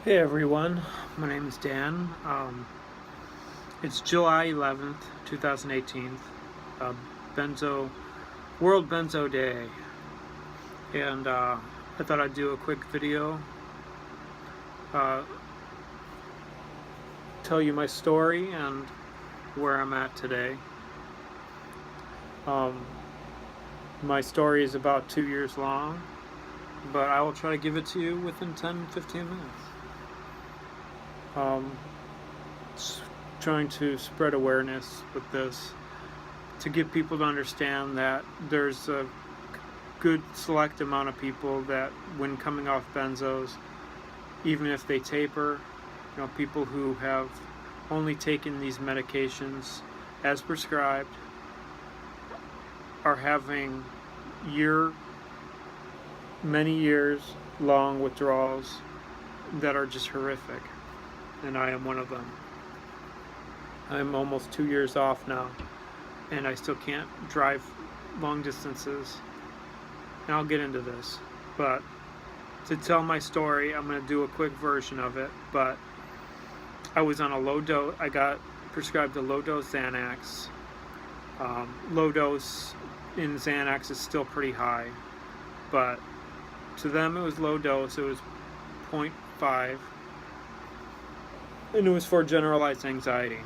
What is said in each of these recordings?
Hey everyone, my name is Dan. It's July 11th, 2018, uh, Benzo World Benzo Day, and I thought I'd do a quick video, uh, tell you my story and where I'm at today. Um, my story is about 2 years long, but I will try to give it to you within 10-15 minutes. Trying to spread awareness with this to get people to understand that there's a good select amount of people that when coming off benzos, even if they taper, people who have only taken these medications as prescribed are having many years long withdrawals that are just horrific, and I am one of them. I'm almost 2 years off now, and I still can't drive long distances. And I'll get into this, but to tell my story, I'm going to do a quick version of it. But I was on a low dose. I got prescribed a low dose Xanax. Low dose in Xanax is still pretty high, but to them it was low dose. It was 0.5, and it was for generalized anxiety.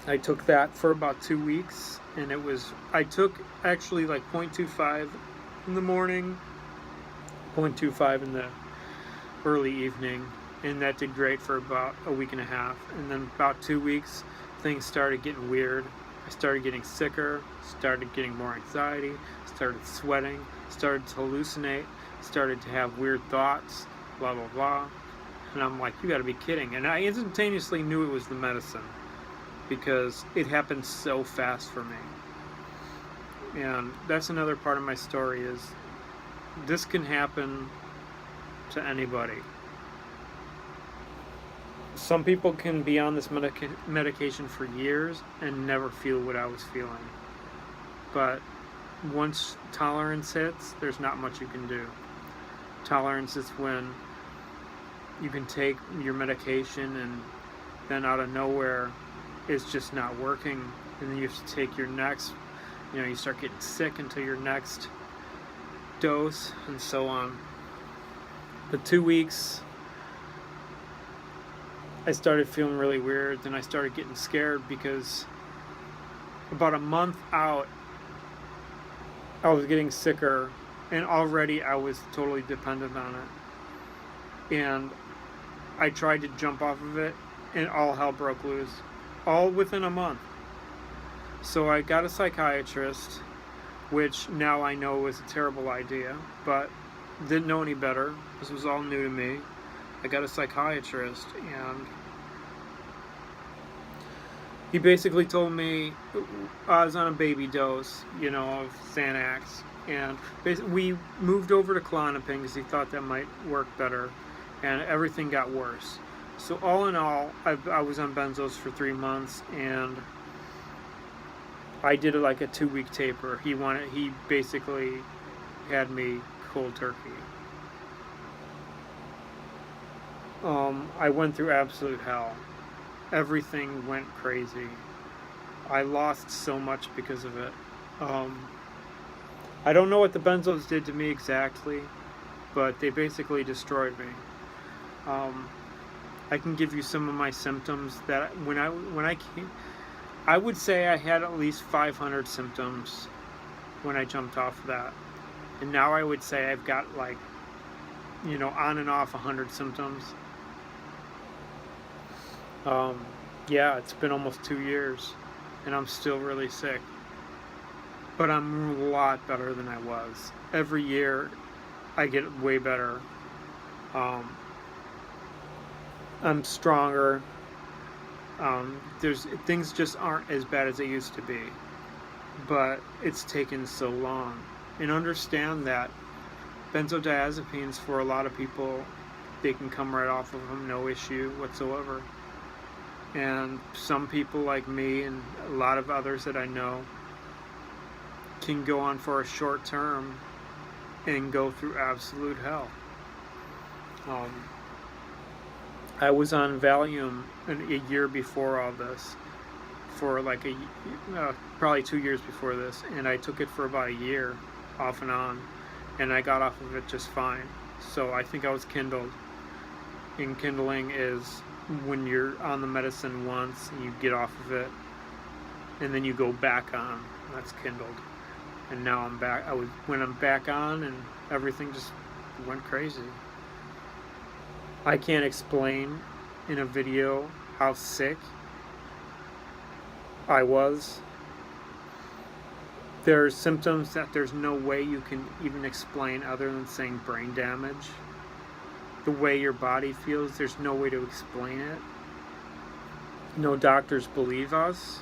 I took that for about 2 weeks, and I took actually like 0.25 in the morning, 0.25 in the early evening, and that did great for about a week and a half. And then about 2 weeks, things started getting weird. I started getting sicker, started getting more anxiety, started sweating, started to hallucinate, started to have weird thoughts, blah blah blah. And I'm like, you gotta be kidding. And I instantaneously knew it was the medicine, because it happened so fast for me. And that's another part of my story, is this can happen to anybody. Some people can be on this medication for years and never feel what I was feeling. But once tolerance hits, there's not much you can do. Tolerance is when you can take your medication and then out of nowhere it's just not working, and then you have to take your next, you start getting sick until your next dose, and so on. The 2 weeks, I started feeling really weird. Then I started getting scared, because about a month out, I was getting sicker, and already I was totally dependent on it. And I tried to jump off of it, and all hell broke loose, all within a month. So I got a psychiatrist, which now I know was a terrible idea, but didn't know any better. This was all new to me. I got a psychiatrist, and he basically told me I was on a baby dose, of Xanax, and we moved over to Klonopin because he thought that might work better, and everything got worse. So all in all, I was on benzos for 3 months, and I did like a 2-week taper. He basically had me cold turkey. I went through absolute hell. Everything went crazy. I lost so much because of it. I don't know what the benzos did to me exactly, but they basically destroyed me. I can give you some of my symptoms that when I came, I would say I had at least 500 symptoms when I jumped off of that. And now I would say I've got like, on and off 100 symptoms. Yeah, it's been almost 2 years, and I'm still really sick. But I'm a lot better than I was. Every year, I get way better. I'm stronger. Things just aren't as bad as they used to be. But it's taken so long. And understand that benzodiazepines, for a lot of people, they can come right off of them, no issue whatsoever. And some people like me and a lot of others that I know can go on for a short term and go through absolute hell. I was on Valium a year before all this, for like probably 2 years before this, and I took it for about a year, off and on, and I got off of it just fine. So I think I was kindled. And kindling is when you're on the medicine once and you get off of it, and then you go back on. That's kindled. And now I'm back. When I'm back on, and everything just went crazy. I can't explain in a video how sick I was. There's symptoms that there's no way you can even explain other than saying brain damage. The way your body feels, there's no way to explain it. No doctors believe us.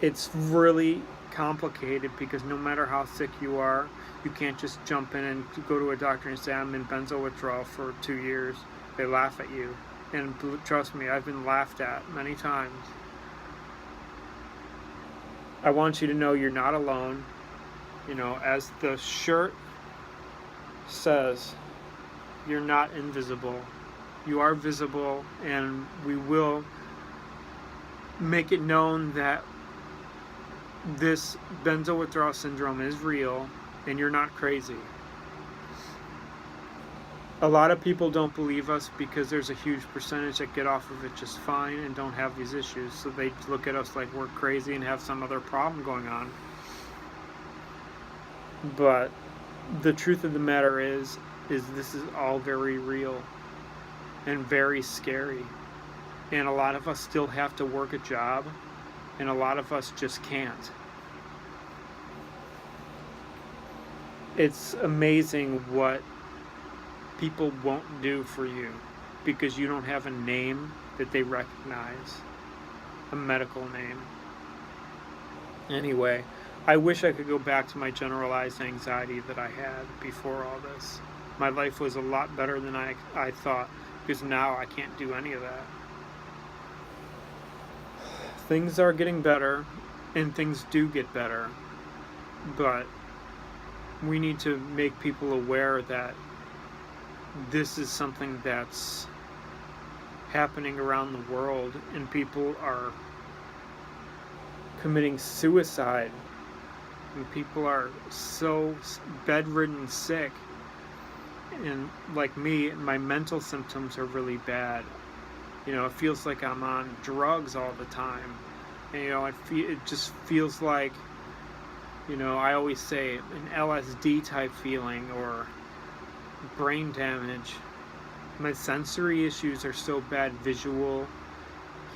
It's really complicated because no matter how sick you are, you can't just jump in and go to a doctor and say, I'm in benzo withdrawal for 2 years. They laugh at you. And trust me, I've been laughed at many times. I want you to know you're not alone. You know, as the shirt says, you're not invisible. You are visible, and we will make it known that this benzo withdrawal syndrome is real, and you're not crazy. A lot of people don't believe us because there's a huge percentage that get off of it just fine and don't have these issues. So they look at us like we're crazy and have some other problem going on. But the truth of the matter is this is all very real and very scary. And a lot of us still have to work a job, and a lot of us just can't. It's amazing what people won't do for you because you don't have a name that they recognize, a medical name. Anyway, I wish I could go back to my generalized anxiety that I had before all this. My life was a lot better than I thought, because now I can't do any of that. Things are getting better, and things do get better, but we need to make people aware that this is something that's happening around the world, and people are committing suicide, and people are so bedridden sick. And like me, my mental symptoms are really bad. You know, it feels like I'm on drugs all the time. And, you know, it just feels like, you know, I always say an LSD type feeling or brain damage. My sensory issues are so bad, visual,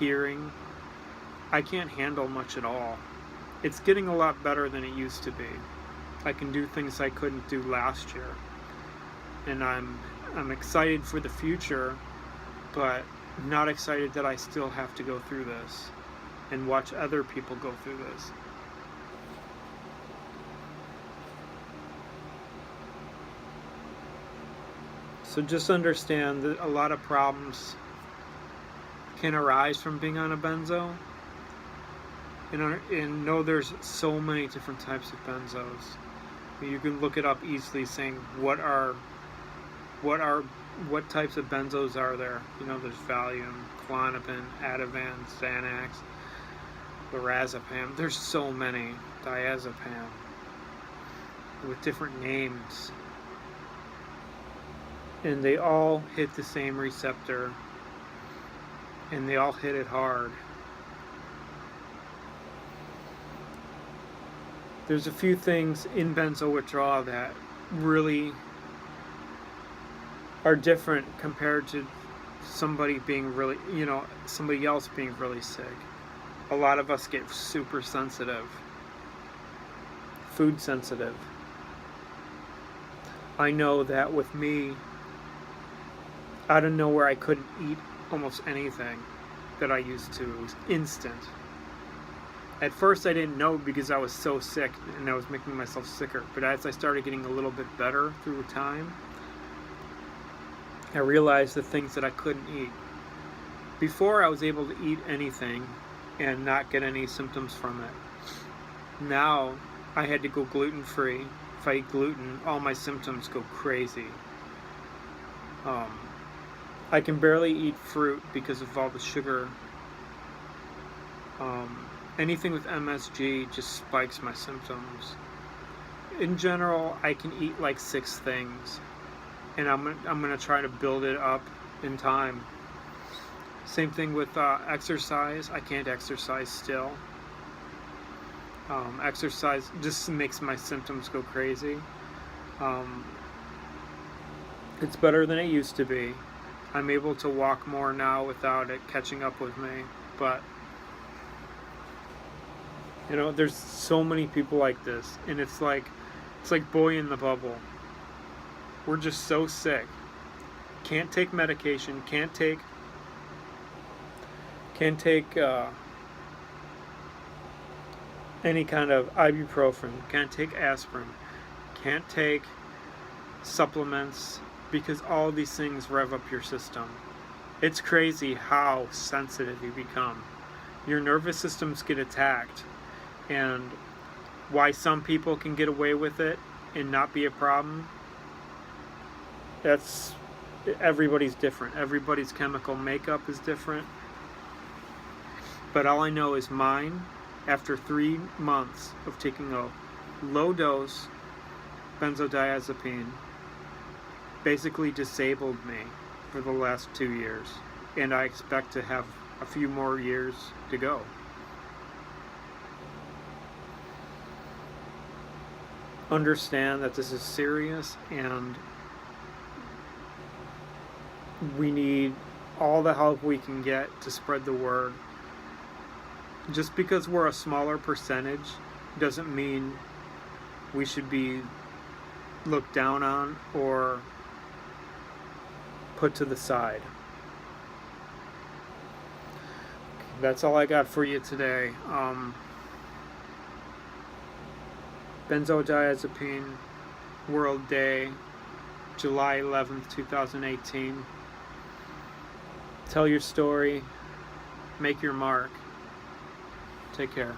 hearing. I can't handle much at all. It's getting a lot better than it used to be. I can do things I couldn't do last year. And I'm excited for the future, but not excited that I still have to go through this and watch other people go through this. So just understand that a lot of problems can arise from being on a benzo. And know there's so many different types of benzos. You can look it up easily, saying what types of benzos are there. You know, there's Valium, Klonopin, Ativan, Xanax, lorazepam. There's so many. Diazepam, with different names. And they all hit the same receptor, and they all hit it hard. There's a few things in benzo withdrawal that really are different compared to somebody being really, you know, somebody else being really sick. A lot of us get super sensitive, food sensitive. I know that with me, out of nowhere, I couldn't eat almost anything that I used to. It was instant. At first I didn't know because I was so sick and I was making myself sicker. But as I started getting a little bit better through time, I realized the things that I couldn't eat. Before I was able to eat anything and not get any symptoms from it. Now I had to go gluten-free. If I eat gluten, all my symptoms go crazy. I can barely eat fruit because of all the sugar. Anything with MSG just spikes my symptoms. In general, I can eat like 6 things, and I'm gonna try to build it up in time. Same thing with exercise. I can't exercise still. Exercise just makes my symptoms go crazy. It's better than it used to be. I'm able to walk more now without it catching up with me, but you know, there's so many people like this, and it's like boy in the bubble. We're just so sick. Can't take medication, can't take any kind of ibuprofen, can't take aspirin, can't take supplements, because all these things rev up your system. It's crazy how sensitive you become. Your nervous systems get attacked, and why some people can get away with it and not be a problem, everybody's different. Everybody's chemical makeup is different. But all I know is mine, after 3 months of taking a low dose benzodiazepine, basically disabled me for the last 2 years. And I expect to have a few more years to go. Understand that this is serious, and we need all the help we can get to spread the word. Just because we're a smaller percentage doesn't mean we should be looked down on or put to the side. That's all I got for you today. Benzodiazepine World Day, July 11th, 2018. Tell your story. Make your mark. Take care.